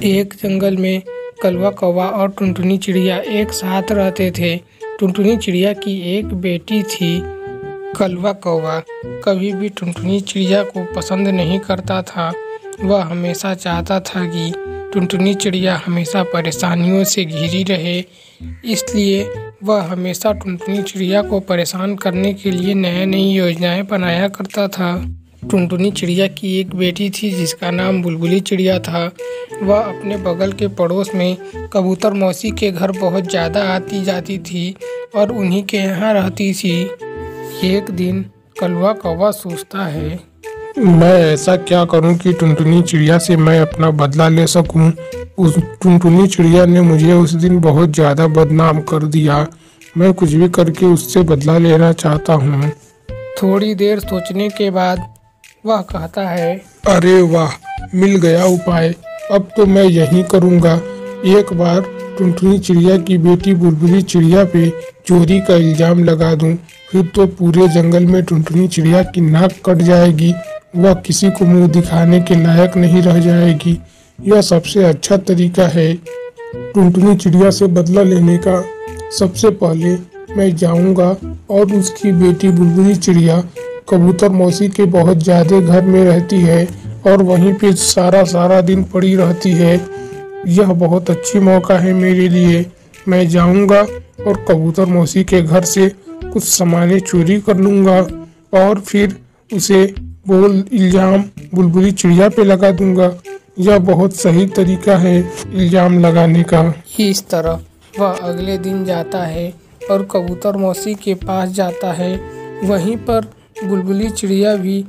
एक जंगल में कलवा कौवा और टुनटुनी चिड़िया एक साथ रहते थे। टुनटुनी चिड़िया की एक बेटी थी। कलवा कौवा कभी भी टुनटुनी चिड़िया को पसंद नहीं करता था। वह हमेशा चाहता था कि टुनटुनी चिड़िया हमेशा परेशानियों से घिरी रहे, इसलिए वह हमेशा टुनटुनी चिड़िया को परेशान करने के लिए नई योजनाएं बनाया करता था। टुनटुनी चिड़िया की एक बेटी थी जिसका नाम बुलबुली चिड़िया था। वह अपने बगल के पड़ोस में कबूतर मौसी के घर बहुत ज़्यादा आती जाती थी और उन्हीं के यहाँ रहती थी। एक दिन कलवा कौवा सोचता है, मैं ऐसा क्या करूं कि टुनटुनी चिड़िया से मैं अपना बदला ले सकूं। उस टुनटुनी चिड़िया ने मुझे उस दिन बहुत ज़्यादा बदनाम कर दिया। मैं कुछ भी करके उससे बदला लेना चाहता हूं। थोड़ी देर सोचने के बाद वह कहता है, अरे वाह, मिल गया उपाय। अब तो मैं यही करूंगा। एक बार टुनटुनी चिड़िया की बेटी बुलबुली चिड़िया पे चोरी का इल्जाम लगा दूं, फिर तो पूरे जंगल में टुनटुनी चिड़िया की नाक कट जाएगी। वह किसी को मुंह दिखाने के लायक नहीं रह जाएगी। यह सबसे अच्छा तरीका है टुनटुनी चिड़िया से बदला लेने का। सबसे पहले मैं जाऊंगा और उसकी बेटी बुलबुली चिड़िया कबूतर मौसी के बहुत ज्यादा घर में रहती है और वहीं पे सारा दिन पड़ी रहती है। यह बहुत अच्छी मौका है मेरे लिए। मैं जाऊंगा और कबूतर मौसी के घर से कुछ सामानें चोरी कर लूंगा और फिर उसे इल्जाम बुलबुली चिड़िया पे लगा दूंगा। यह बहुत सही तरीका है इल्जाम लगाने का। इस तरह वह अगले दिन जाता है और कबूतर मौसी के पास जाता है। वहीं पर बुलबुली चिड़िया भी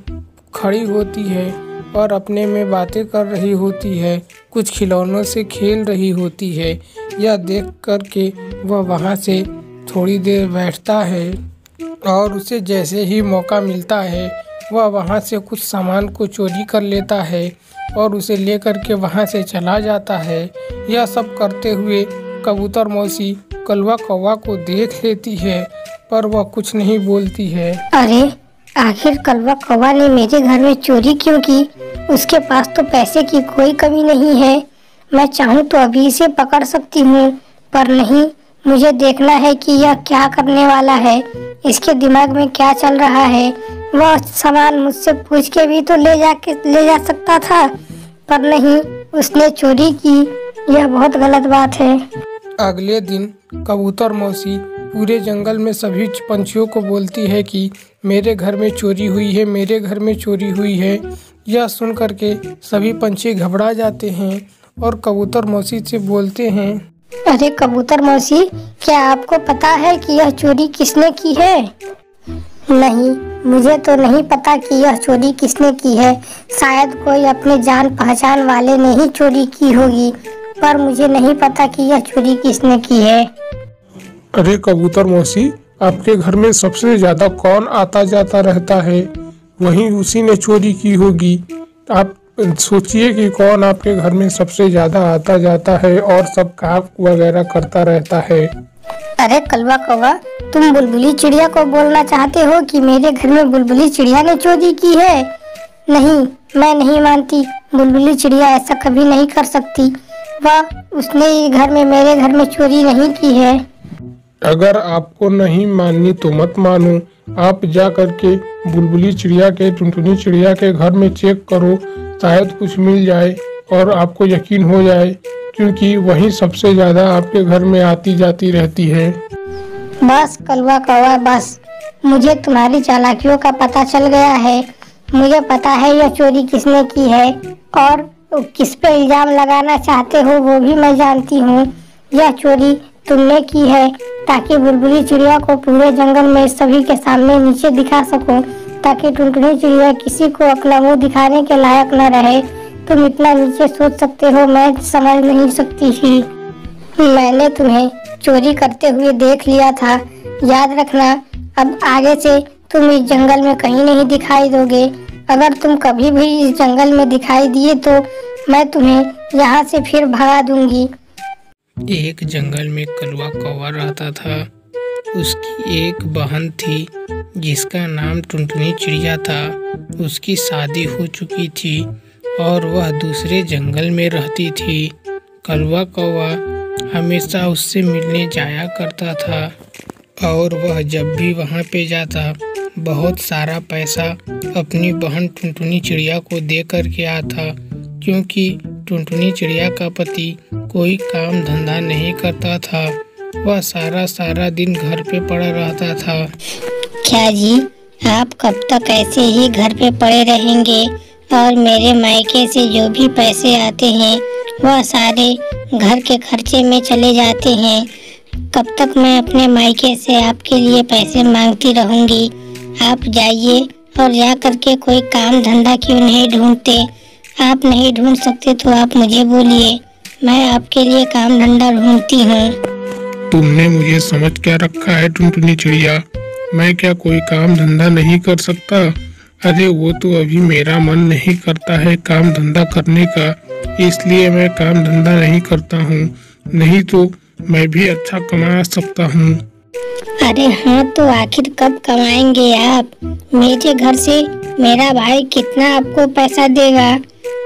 खड़ी होती है और अपने में बातें कर रही होती है, कुछ खिलौनों से खेल रही होती है। यह देख कर के वह वहाँ से थोड़ी देर बैठता है और उसे जैसे ही मौका मिलता है वह वहाँ से कुछ सामान को चोरी कर लेता है और उसे लेकर के वहाँ से चला जाता है। यह सब करते हुए कबूतर मौसी कलवा कौवा को देख लेती है, पर वह कुछ नहीं बोलती है। अरे, आखिर कलवा कौवा ने मेरे घर में चोरी क्यों की? उसके पास तो पैसे की कोई कमी नहीं है। मैं चाहूँ तो अभी इसे पकड़ सकती हूँ, पर नहीं, मुझे देखना है कि यह क्या करने वाला है, इसके दिमाग में क्या चल रहा है। वह सामान मुझसे पूछ के भी तो ले जा सकता था, पर नहीं, उसने चोरी की। यह बहुत गलत बात है। अगले दिन कबूतर मौसी पूरे जंगल में सभी पंछियों को बोलती है कि मेरे घर में चोरी हुई है, मेरे घर में चोरी हुई है। यह सुन करके सभी पंछी घबरा जाते हैं और कबूतर मौसी से बोलते हैं, अरे कबूतर मौसी, क्या आपको पता है कि यह चोरी किसने की है? नहीं, मुझे तो नहीं पता कि यह चोरी किसने की है। शायद कोई अपने जान पहचान वाले ने ही चोरी की होगी, पर मुझे नहीं पता कि यह चोरी किसने की है। अरे कबूतर मौसी, आपके घर में सबसे ज्यादा कौन आता जाता रहता है? वहीं उसी ने चोरी की होगी। आप सोचिए कि कौन आपके घर में सबसे ज्यादा आता जाता है और सब काम वगैरह करता रहता है। अरे कलवा कौवा, तुम बुलबुली चिड़िया को बोलना चाहते हो कि मेरे घर में बुलबुली चिड़िया ने चोरी की है? नहीं, मैं नहीं मानती। बुलबुली चिड़िया ऐसा कभी नहीं कर सकती। उसने घर में मेरे घर में चोरी नहीं की है। अगर आपको नहीं माननी तो मत मानो। आप जा करके बुलबुली चिड़िया के टुनटुनी चिड़िया के घर में चेक करो, शायद कुछ मिल जाए और आपको यकीन हो जाए, क्योंकि वही सबसे ज्यादा आपके घर में आती जाती रहती है। बस कलवा कौवा, बस, मुझे तुम्हारी चालाकियों का पता चल गया है। मुझे पता है यह चोरी किसने की है और किस पे इल्जाम लगाना चाहते हो वो भी मैं जानती हूँ। यह चोरी तुमने की है ताकि बुलबुली चिड़िया को पूरे जंगल में सभी के सामने नीचे दिखा सको, ताकि टुनटुनी चिड़िया किसी को अपना मुंह दिखाने के लायक न रहे। तुम इतना नीचे सोच सकते हो, मैं समझ नहीं सकती ही। मैंने तुम्हें चोरी करते हुए देख लिया था, याद रखना। अब आगे से तुम इस जंगल में कहीं नहीं दिखाई दोगे। अगर तुम कभी भी इस जंगल में दिखाई दिए तो मैं तुम्हें यहाँ से फिर भगा दूंगी। एक जंगल में कलवा कौवा रहता था। उसकी एक बहन थी जिसका नाम टुनटुनी चिड़िया था। उसकी शादी हो चुकी थी और वह दूसरे जंगल में रहती थी। कलवा कौवा हमेशा उससे मिलने जाया करता था और वह जब भी वहाँ पे जाता बहुत सारा पैसा अपनी बहन टुनटुनी चिड़िया को दे कर के आता, क्योंकि टुनटुनी चिड़िया का पति कोई काम धंधा नहीं करता था। वह सारा दिन घर पे पड़ा रहता था। क्या जी, आप कब तक ऐसे ही घर पे पड़े रहेंगे और मेरे मायके से जो भी पैसे आते हैं वह सारे घर के खर्चे में चले जाते हैं? कब तक मैं अपने मायके से आपके लिए पैसे मांगती रहूंगी? आप जाइए और जा करके कोई काम धंधा क्यों नहीं ढूंढते? आप नहीं ढूंढ सकते तो आप मुझे बोलिए, मैं आपके लिए काम धंधा ढूंढती हूँ। तुमने मुझे समझ क्या रखा है टुनटुनी चिड़िया? मैं क्या कोई काम धंधा नहीं कर सकता? अरे वो तो अभी मेरा मन नहीं करता है काम धंधा करने का, इसलिए मैं काम धंधा नहीं करता हूँ, नहीं तो मैं भी अच्छा कमा सकता हूँ। अरे हाँ, तो आखिर कब कमाएंगे आप? मेरे घर से मेरा भाई कितना आपको पैसा देगा?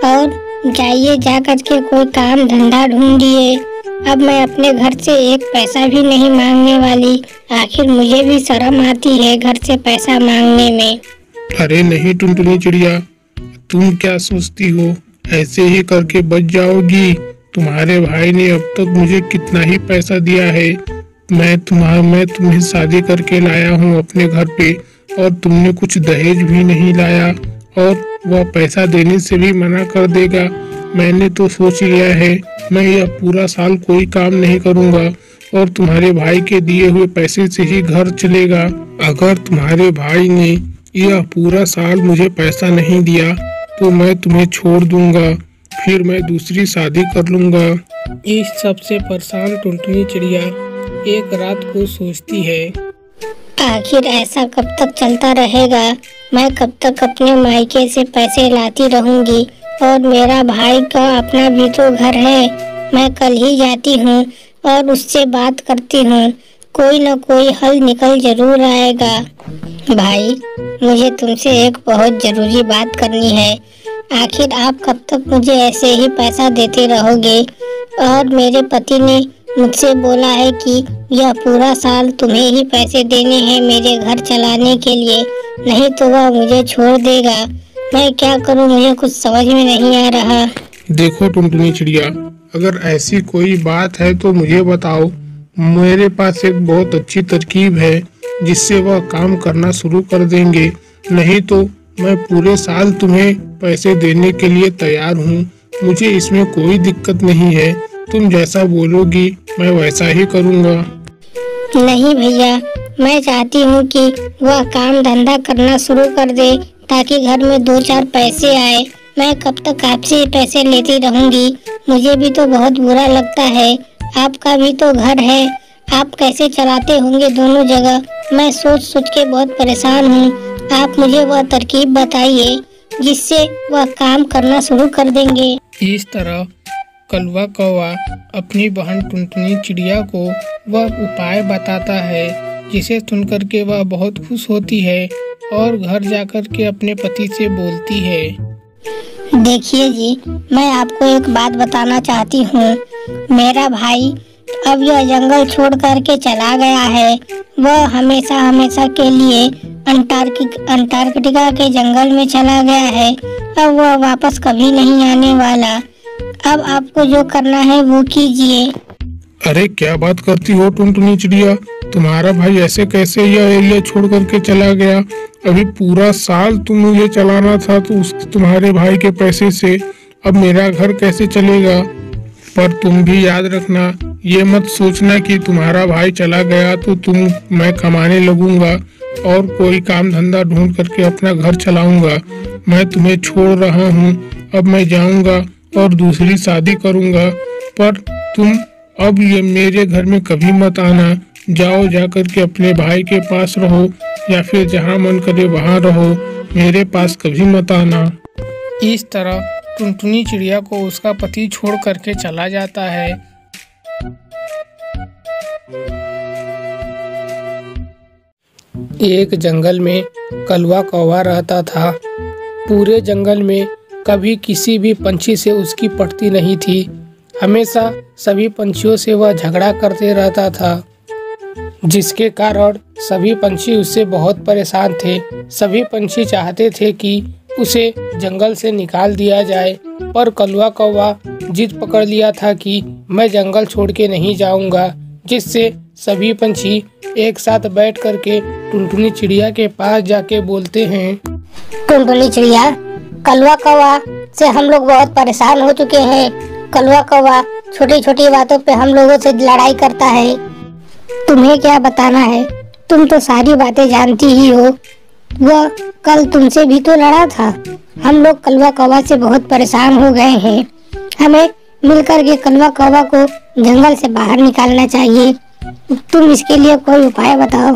और जाइए जा करके कोई काम धंधा ढूंढिए। अब मैं अपने घर से एक पैसा भी नहीं मांगने वाली। आखिर मुझे भी शर्म आती है घर से पैसा मांगने में। अरे नहीं टुनटुनी चिड़िया, तुम क्या सोचती हो ऐसे ही करके बच जाओगी? तुम्हारे भाई ने अब तक मुझे कितना ही पैसा दिया है। मैं तुम्हें शादी करके लाया हूँ अपने घर पे और तुमने कुछ दहेज भी नहीं लाया और वह पैसा देने से भी मना कर देगा। मैंने तो सोच लिया है मैं यह पूरा साल कोई काम नहीं करूँगा और तुम्हारे भाई के दिए हुए पैसे से ही घर चलेगा। अगर तुम्हारे भाई ने यह पूरा साल मुझे पैसा नहीं दिया तो मैं तुम्हें छोड़ दूंगा, फिर मैं दूसरी शादी कर लूंगा। इस सब से परेशान टुनटुनी चिड़िया एक रात को सोचती है, आखिर ऐसा कब तक चलता रहेगा? मैं कब तक अपने मायके से पैसे लाती रहूंगी? और मेरा भाई का अपना भी तो घर है। मैं कल ही जाती हूँ और उससे बात करती हूँ, कोई न कोई हल निकल जरूर आएगा। भाई, मुझे तुमसे एक बहुत जरूरी बात करनी है। आखिर आप कब तक मुझे ऐसे ही पैसा देते रहोगे? और मेरे पति ने मुझसे बोला है कि यह पूरा साल तुम्हें ही पैसे देने हैं मेरे घर चलाने के लिए, नहीं तो वह मुझे छोड़ देगा। मैं क्या करूं, मुझे कुछ समझ में नहीं आ रहा। देखो टुनटुनी चिड़िया, अगर ऐसी कोई बात है तो मुझे बताओ। मेरे पास एक बहुत अच्छी तरकीब है जिससे वह काम करना शुरू कर देंगे। नहीं तो मैं पूरे साल तुम्हें पैसे देने के लिए तैयार हूँ, मुझे इसमें कोई दिक्कत नहीं है। तुम जैसा बोलोगी मैं वैसा ही करूँगा। नहीं भैया, मैं चाहती हूँ कि वह काम धंधा करना शुरू कर दे ताकि घर में 2-4 पैसे आए। मैं कब तक आपसे पैसे लेती रहूंगी? मुझे भी तो बहुत बुरा लगता है। आपका भी तो घर है, आप कैसे चलाते होंगे दोनों जगह? मैं सोच के बहुत परेशान हूँ। आप मुझे वह तरकीब बताइए जिससे वह काम करना शुरू कर देंगे। इस तरह कलवा कौवा अपनी बहन टुनटुनी चिड़िया को वह उपाय बताता है, जिसे सुनकर के वह बहुत खुश होती है और घर जाकर के अपने पति से बोलती है। देखिए जी, मैं आपको एक बात बताना चाहती हूँ। मेरा भाई अब यह जंगल छोड़ करके चला गया है। वह हमेशा के लिए अंटार्कटिका के जंगल में चला गया है। अब वह वापस कभी नहीं आने वाला। अब आपको जो करना है वो कीजिए। अरे क्या बात करती हो टुनटुनी चिड़िया, तुम्हारा भाई ऐसे कैसे यह एरिया छोड़ करके चला गया? अभी पूरा साल तुम मुझे चलाना था तो तुम्हारे भाई के पैसे से अब मेरा घर कैसे चलेगा? पर तुम भी याद रखना, ये मत सोचना कि तुम्हारा भाई चला गया तो मैं कमाने लगूंगा और कोई काम धंधा ढूंढ करके अपना घर चलाऊंगा। मैं तुम्हें छोड़ रहा हूँ, अब मैं जाऊंगा और दूसरी शादी करूंगा। पर तुम अब ये मेरे घर में कभी मत आना। जाओ, जाकर के अपने भाई के पास रहो या फिर जहाँ मन करे वहाँ रहो, मेरे पास कभी मत आना। इस तरह टुनटुनी चिड़िया को उसका पति छोड़ करके चला जाता है। एक जंगल में कलवा कौवा रहता था। पूरे जंगल में कभी किसी भी पंछी से उसकी पटती नहीं थी। हमेशा सभी पंछियों से वह झगड़ा करते रहता था, जिसके कारण सभी पंछी उससे बहुत परेशान थे। सभी पंछी चाहते थे कि उसे जंगल से निकाल दिया जाए, पर कलवा कौवा जिद पकड़ लिया था कि मैं जंगल छोड़ के नहीं जाऊंगा, जिससे सभी पंछी एक साथ बैठ करके टुनटुनी चिड़िया के पास जाके बोलते हैं, टुनटुनी चिड़िया, कलवा कौवा से हम लोग बहुत परेशान हो चुके हैं। कलवा कौवा छोटी छोटी बातों पे हम लोगों से लड़ाई करता है। तुम्हें क्या बताना है, तुम तो सारी बातें जानती ही हो। वह कल तुमसे भी तो लड़ा था। हम लोग कलवा कौवा से बहुत परेशान हो गए हैं। हमें मिलकर के कलवा कौवा को जंगल से बाहर निकालना चाहिए। तुम इसके लिए कोई उपाय बताओ।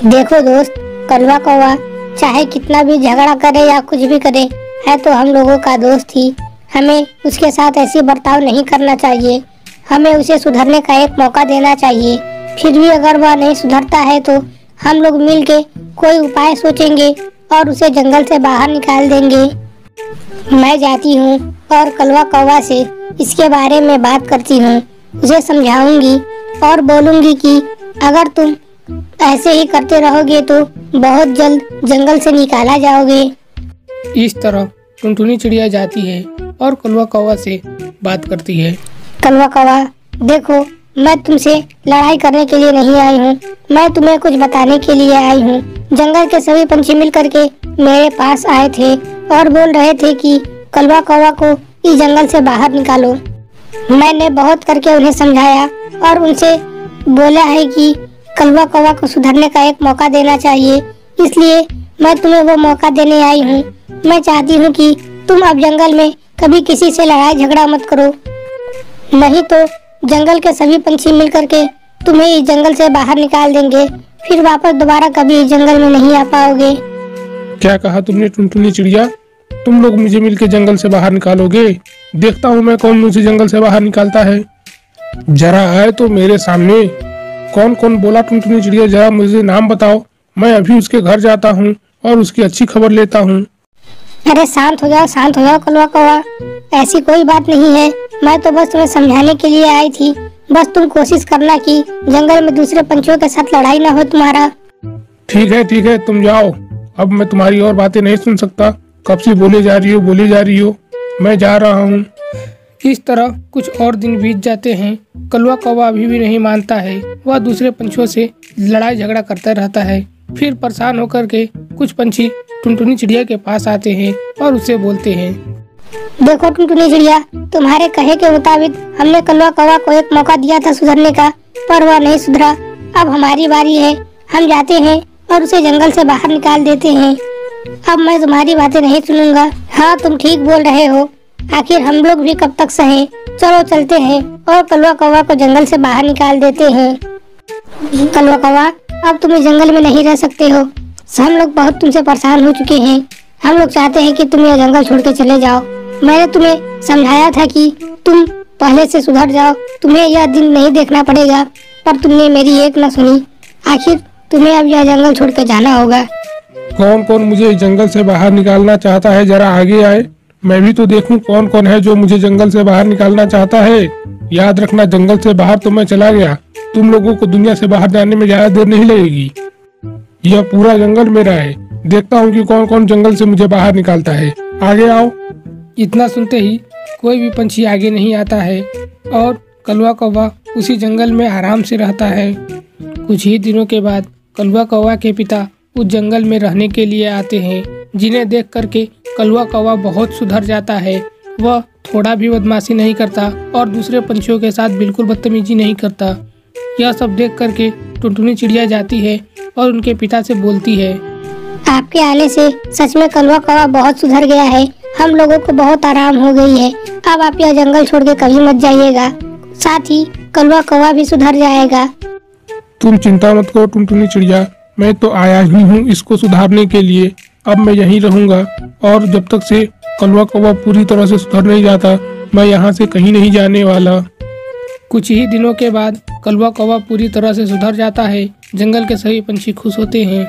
देखो दोस्त, कलवा कौवा चाहे कितना भी झगड़ा करे या कुछ भी करे, है तो हम लोगों का दोस्त ही। हमें उसके साथ ऐसी बर्ताव नहीं करना चाहिए। हमें उसे सुधरने का एक मौका देना चाहिए। फिर भी अगर वह नहीं सुधरता है तो हम लोग मिलके कोई उपाय सोचेंगे और उसे जंगल से बाहर निकाल देंगे। मैं जाती हूँ और कलवा कौवा से इसके बारे में बात करती हूँ। उसे समझाऊंगी और बोलूंगी कि अगर तुम ऐसे ही करते रहोगे तो बहुत जल्द जंगल से निकाला जाओगे। इस तरह टुनटुनी चिड़िया जाती है और कलवा कौवा से बात करती है। कलवा कौवा, देखो, मैं तुमसे लड़ाई करने के लिए नहीं आई हूँ। मैं तुम्हें कुछ बताने के लिए आई हूँ। जंगल के सभी पंछी मिल करके मेरे पास आए थे और बोल रहे थे कि कलवा कौवा को इस जंगल से बाहर निकालो। मैंने बहुत करके उन्हें समझाया और उनसे बोला है कि कलवा कौवा को सुधरने का एक मौका देना चाहिए। इसलिए मैं तुम्हें वो मौका देने आई हूँ। मैं चाहती हूँ कि तुम अब जंगल में कभी किसी से लड़ाई झगड़ा मत करो, नहीं तो जंगल के सभी पंछी मिलकर के तुम्हें इस जंगल से बाहर निकाल देंगे। फिर वापस दोबारा कभी इस जंगल में नहीं आ पाओगे। क्या कहा तुमने टुनटुनी चिड़िया? तुम लोग मुझे मिलके जंगल से बाहर निकालोगे? देखता हूँ मैं कौन मुझे जंगल से बाहर निकालता है। जरा आए तो मेरे सामने। कौन कौन बोला टुनटुनी चिड़िया? जरा मुझे नाम बताओ। मैं अभी उसके घर जाता हूँ और उसकी अच्छी खबर लेता हूँ। अरे शांत हो जाओ कलवा कौवा। ऐसी कोई बात नहीं है। मैं तो बस तुम्हें समझाने के लिए आई थी। बस तुम कोशिश करना कि जंगल में दूसरे पंछियों के साथ लड़ाई ना हो तुम्हारा। ठीक है, तुम जाओ। अब मैं तुम्हारी और बातें नहीं सुन सकता। कब से बोले जा रही हो। मैं जा रहा हूँ। इस तरह कुछ और दिन बीत जाते हैं। कलवा कौवा अभी भी नहीं मानता है। वह दूसरे पंछियों से लड़ाई झगड़ा करता रहता है। फिर परेशान होकर के कुछ पंछी टुनटुनी चिड़िया के पास आते हैं और उसे बोलते हैं, देखो टुनटुनी चिड़िया, तुम्हारे कहे के मुताबिक हमने कलवा कौवा को एक मौका दिया था सुधरने का, पर वह नहीं सुधरा। अब हमारी बारी है। हम जाते हैं और उसे जंगल से बाहर निकाल देते हैं। अब मैं तुम्हारी बातें नहीं सुनूंगा। हाँ, तुम ठीक बोल रहे हो। आखिर हम लोग भी कब तक सहें। चलो चलते हैं और कलवा कौवा को जंगल से बाहर निकाल देते हैं। कलवा कौवा, अब तुम इस जंगल में नहीं रह सकते हो। हम लोग बहुत तुमसे परेशान हो चुके हैं। हम लोग चाहते हैं कि तुम यह जंगल छोड़ के चले जाओ। मैंने तुम्हें समझाया था कि तुम पहले से सुधर जाओ, तुम्हें यह दिन नहीं देखना पड़ेगा, पर तुमने मेरी एक न सुनी। आखिर तुम्हें अब यह जंगल छोड़ के जाना होगा। कौन कौन मुझे इस जंगल से बाहर निकालना चाहता है? जरा आगे आए, मैं भी तो देखूं कौन कौन है जो मुझे जंगल से बाहर निकालना चाहता है। याद रखना, जंगल से बाहर तो मैं चला गया। तुम लोगों को दुनिया से बाहर जाने में ज्यादा देर नहीं लगेगी। यह पूरा जंगल मेरा है। देखता हूँ कि कौन कौन जंगल से मुझे बाहर निकालता है। आगे आओ। इतना सुनते ही कोई भी पंछी आगे नहीं आता है और कलवा कौवा उसी जंगल में आराम से रहता है। कुछ ही दिनों के बाद कलवा कौवा के पिता उस जंगल में रहने के लिए आते हैं, जिन्हें देख करके कलवा कौवा बहुत सुधर जाता है। वह थोड़ा भी बदमाशी नहीं करता और दूसरे पंछियों के साथ बिल्कुल बदतमीजी नहीं करता। यह सब देख करके टुनटुनी चिड़िया जाती है और उनके पिता से बोलती है, आपके आने से सच में कलवा कौवा बहुत सुधर गया है। हम लोगों को बहुत आराम हो गई है। अब आप यह जंगल छोड़ के कभी मत जाइएगा। साथ ही कलवा कौवा भी सुधर जाएगा। तुम चिंता मत करो टुनटुनी चिड़िया, मैं तो आया ही हूँ इसको सुधारने के लिए। अब मैं यहीं रहूंगा और जब तक से कलवा कौवा पूरी तरह से सुधर नहीं जाता, मैं यहाँ से कहीं नहीं जाने वाला। कुछ ही दिनों के बाद कलवा कौवा पूरी तरह से सुधर जाता है। जंगल के सभी पंछी खुश होते हैं।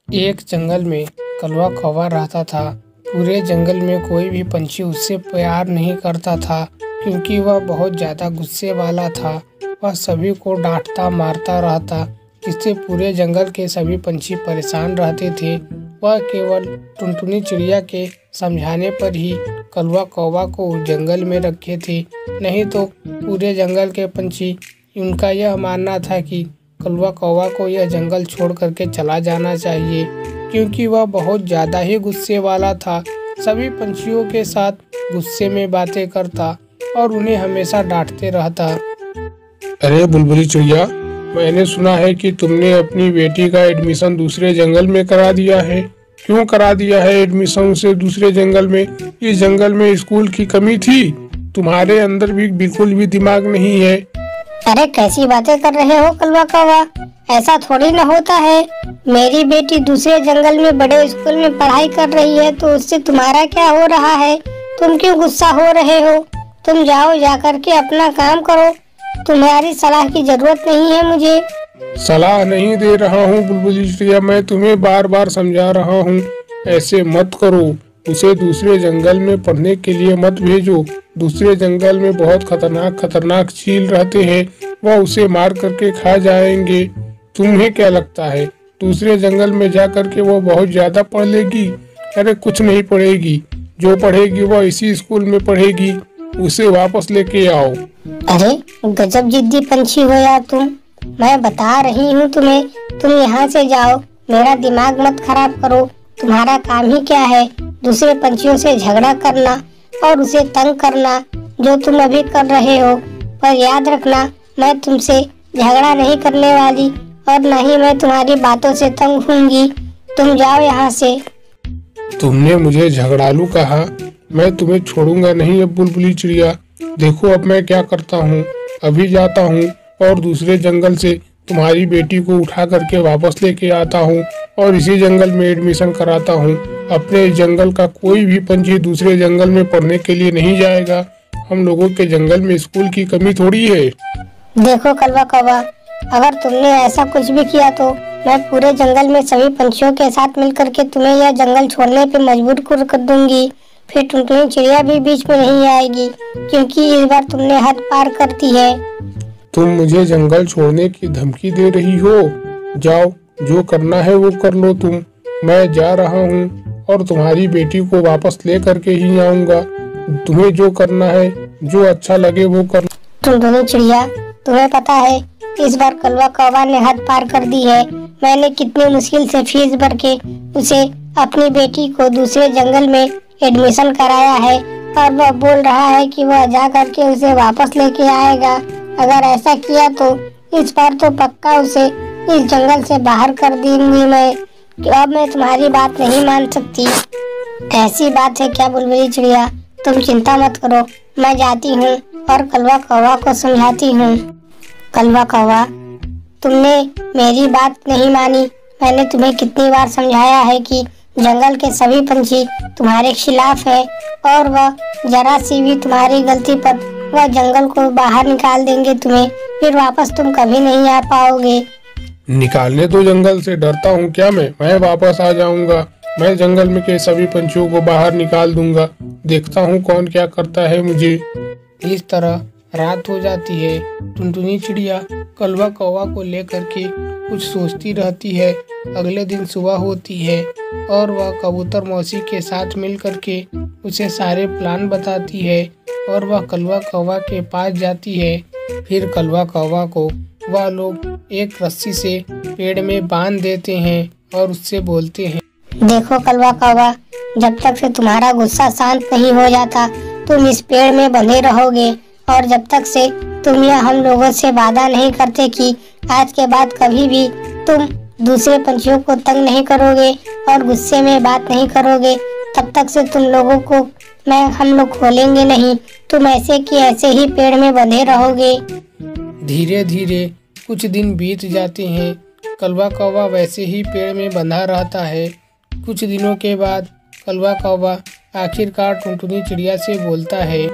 एक जंगल में कलवा कौवा रहता था। पूरे जंगल में कोई भी पंछी उससे प्यार नहीं करता था। क्योंकि वह बहुत ज़्यादा गुस्से वाला था। वह सभी को डांटता मारता रहता, जिससे पूरे जंगल के सभी पंछी परेशान रहते थे। वह केवल टुनटुनी चिड़िया के समझाने पर ही कलवा कौवा को उस जंगल में रखे थे, नहीं तो पूरे जंगल के पंछी उनका यह मानना था कि कलवा कौवा को यह जंगल छोड़ करके चला जाना चाहिए, क्योंकि वह बहुत ज़्यादा ही गुस्से वाला था। सभी पंछियों के साथ गुस्से में बातें करता और उन्हें हमेशा डांटते रहता। अरे बुलबुली चिड़िया, मैंने सुना है कि तुमने अपनी बेटी का एडमिशन दूसरे जंगल में करा दिया है। क्यों करा दिया है एडमिशन उसे दूसरे जंगल में? इस जंगल में स्कूल की कमी थी? तुम्हारे अंदर भी बिल्कुल भी दिमाग नहीं है। अरे कैसी बातें कर रहे हो कलवा कौवा, ऐसा थोड़ी न होता है। मेरी बेटी दूसरे जंगल में बड़े स्कूल में पढ़ाई कर रही है, तो उससे तुम्हारा क्या हो रहा है? तुम क्यों गुस्सा हो रहे हो? तुम जाओ, जाकर के अपना काम करो। तुम्हारी सलाह की जरूरत नहीं है मुझे। सलाह नहीं दे रहा हूँ बुलबुली चिड़िया, मैं तुम्हें बार बार समझा रहा हूँ, ऐसे मत करो। उसे दूसरे जंगल में पढ़ने के लिए मत भेजो। दूसरे जंगल में बहुत खतरनाक चील रहते हैं, वह उसे मार करके खा जाएंगे। तुम्हें क्या लगता है दूसरे जंगल में जा करके वो बहुत ज्यादा पढ़ लेगी? अरे कुछ नहीं पढ़ेगी, जो पढ़ेगी वह इसी स्कूल में पढ़ेगी। उसे वापस लेके आओ। अरे गजब जिद्दी पंछी हो यार तुम। मैं बता रही हूँ तुम्हें, तुम यहाँ से जाओ, मेरा दिमाग मत खराब करो। तुम्हारा काम ही क्या है? दूसरे पंछियों से झगड़ा करना और उसे तंग करना, जो तुम अभी कर रहे हो। पर याद रखना, मैं तुमसे झगड़ा नहीं करने वाली और न ही मैं तुम्हारी बातों से तंग होंगी। तुम जाओ यहाँ से। तुमने मुझे झगड़ालू कहा, मैं तुम्हें छोड़ूंगा नहीं। अब बुलबुली चिड़िया देखो, अब मैं क्या करता हूँ। अभी जाता हूँ और दूसरे जंगल से तुम्हारी बेटी को उठा करके वापस लेके आता हूँ और इसी जंगल में एडमिशन कराता हूँ। अपने इस जंगल का कोई भी पंछी दूसरे जंगल में पढ़ने के लिए नहीं जाएगा। हम लोगों के जंगल में स्कूल की कमी थोड़ी है। देखो कलवा कौवा, अगर तुमने ऐसा कुछ भी किया तो मैं पूरे जंगल में सभी पंछियों के साथ मिलकर के तुम्हें यह जंगल छोड़ने पे मजबूर कर दूंगी। फिर टुनटुनी चिड़िया भी बीच में नहीं आएगी, क्योंकि इस बार तुमने हद पार कर दी है। तुम मुझे जंगल छोड़ने की धमकी दे रही हो? जाओ, जो करना है वो कर लो तुम। मैं जा रहा हूँ और तुम्हारी बेटी को वापस ले करके ही आऊंगा। तुम्हें जो करना है, जो अच्छा लगे वो कर। टुनटुनी चिड़िया, तुम्हें पता है इस बार कलवा कौवा ने हद पार कर दी है। मैंने कितनी मुश्किल से फीस भर के उसे अपनी बेटी को दूसरे जंगल में एडमिशन कराया है और वह बोल रहा है कि वह जा करके उसे वापस लेके आएगा। अगर ऐसा किया तो इस बार तो पक्का उसे इस जंगल से बाहर कर दूंगी मैं। अब मैं तुम्हारी बात नहीं मान सकती। ऐसी बात है क्या बुलबुली चिड़िया? तुम चिंता मत करो, मैं जाती हूँ और कलवा कौवा को समझाती हूँ। कलवा कौवा, तुमने मेरी बात नहीं मानी। मैंने तुम्हें कितनी बार समझाया है कि जंगल के सभी पंछी तुम्हारे खिलाफ है और वह जरा सी भी तुम्हारी गलती पर वह जंगल को बाहर निकाल देंगे तुम्हें। फिर वापस तुम कभी नहीं आ पाओगे। निकालने तो जंगल से डरता हूँ क्या मैं वापस आ जाऊंगा। मैं जंगल में के सभी पंछियों को बाहर निकाल दूंगा। देखता हूँ कौन क्या करता है मुझे। इस तरह रात हो जाती है। टुनटुनी चिड़िया कलवा कौवा को लेकर के कुछ सोचती रहती है। अगले दिन सुबह होती है और वह कबूतर मौसी के साथ मिल करके उसे सारे प्लान बताती है और वह कलवा कौवा के पास जाती है। फिर कलवा कौवा को वह लोग एक रस्सी से पेड़ में बांध देते हैं और उससे बोलते हैं, देखो कलवा कौवा, जब तक से तुम्हारा गुस्सा शांत नहीं हो जाता तुम इस पेड़ में बंधे रहोगे, और जब तक से तुम यह हम लोगों से वादा नहीं करते कि आज के बाद कभी भी तुम दूसरे पंछियों को तंग नहीं करोगे और गुस्से में बात नहीं करोगे, तब तक से तुम लोगों को हम लोग खोलेंगे नहीं। तुम ऐसे कि ऐसे ही पेड़ में बंधे रहोगे। धीरे धीरे कुछ दिन बीत जाते हैं। कलवा कौवा वैसे ही पेड़ में बंधा रहता है। कुछ दिनों के बाद कलवा कौवा आखिरकार टुनटुनी चिड़िया से बोलता है,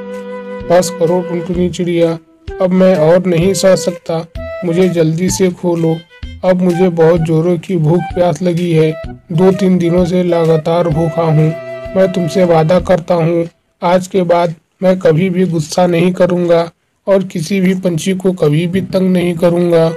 बस करो टुनटुनी चिड़िया, अब मैं और नहीं सह सकता, मुझे जल्दी से खोलो। अब मुझे बहुत जोरों की भूख प्यास लगी है। 2-3 दिनों से लगातार भूखा हूँ। मैं तुमसे वादा करता हूँ आज के बाद मैं कभी भी गुस्सा नहीं करूंगा और किसी भी पंछी को कभी भी तंग नहीं करूंगा।